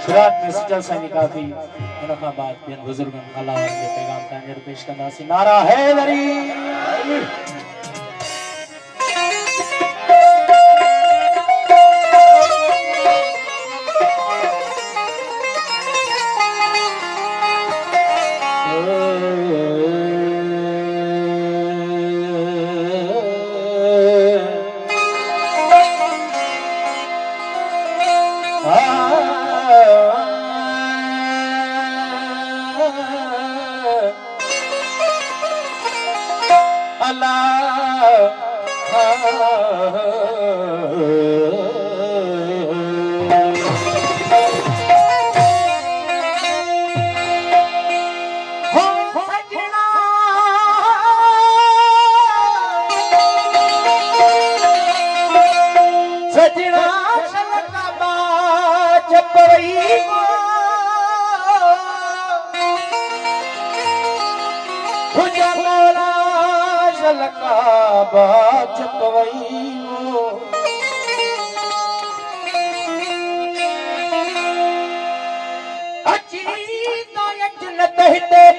शुरुआत में सजल साईं काफी उनका बाद बिन बुजुर्गन अल्लाह के पैगाम तांजर पेश कंदा सी नारा हैदरी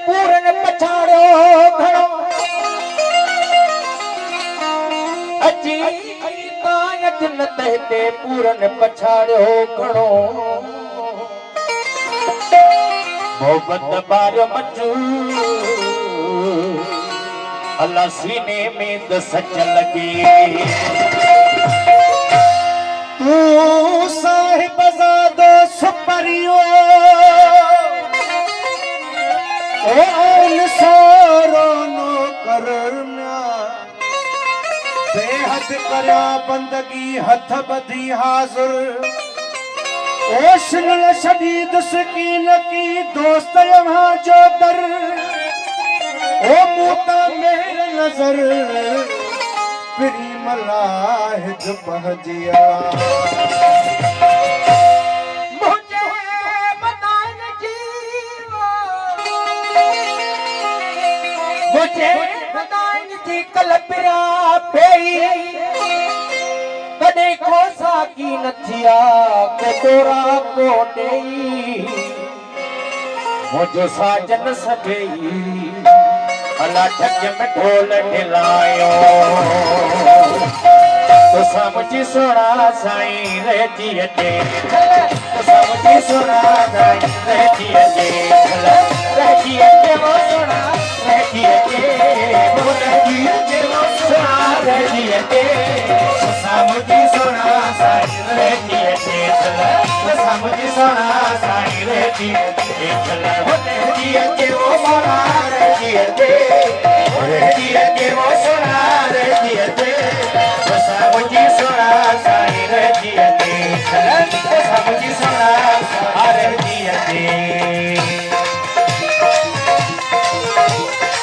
पूरन पछाड़ो घणो अची तायत न तहते पूरन पछाड़ो घणो मोहब्बत बार मचू अल्लाह सीने में दस लगे तू साहिब ज़ादो सुपरियो बेहद करया बंदगी हथ बधी हाजुर ओशन शदीद सकीन की दोस्त यहाँ जो दर ओ मूता मेर नजर प्री मलाहिद पहजिया मुझे बताएं थी कल पिया पेई कदे खोसा की नथिया को तोरा को नहीं मुझे साजन सभेई अला ठग में ढोल ढिलायो तो समझी सुना साईं रहती अचे तो समझी सुना साईं रहती अचे रहती अचे वो सुना रहती अचे वो रहती अचे वो सुना रहती अचे तो समझी सुना साईं रहती अचे तो समझी सुना साईं रहती अचे वो रहती अचे वो सुना रहती अचे रहती अचे वो सुना रहती अचे समझी सुना साईं रहती अचे समझी सुना रहती अचे सजाना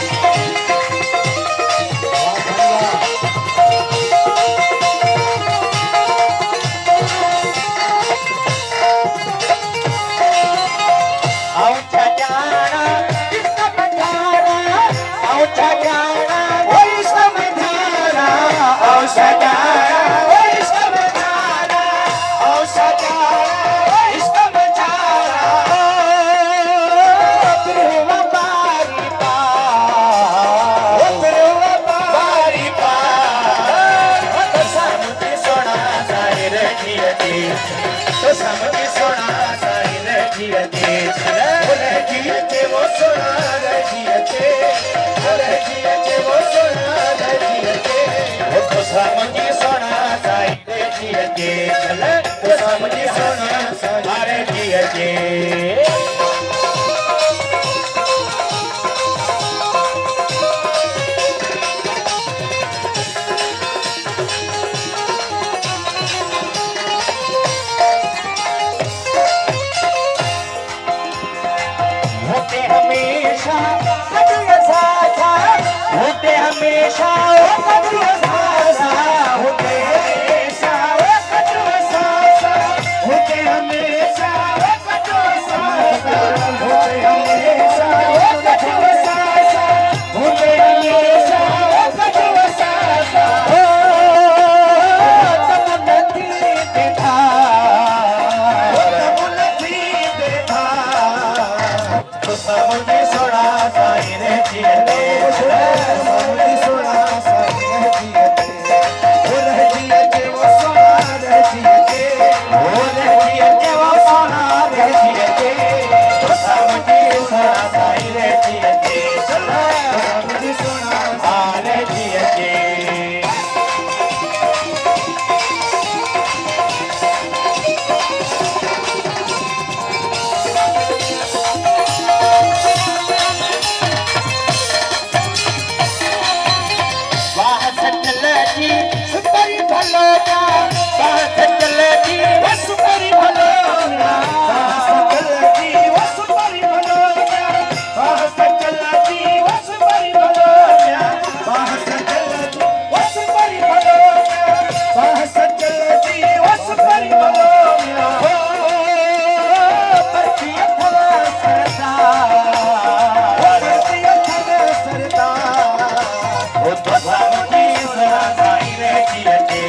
तो सामजी सोना साई रहती अचे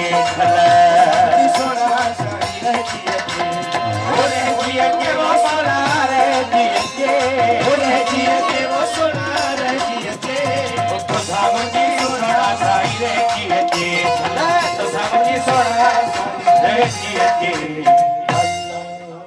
सोना साई रहती अचे वो रहती अचे वो सोना रहती अचे वो रहती अचे वो सोना रहती अचे तो सामजी सोना साई रहती अचे तो सामजी सोना साई रहती अचे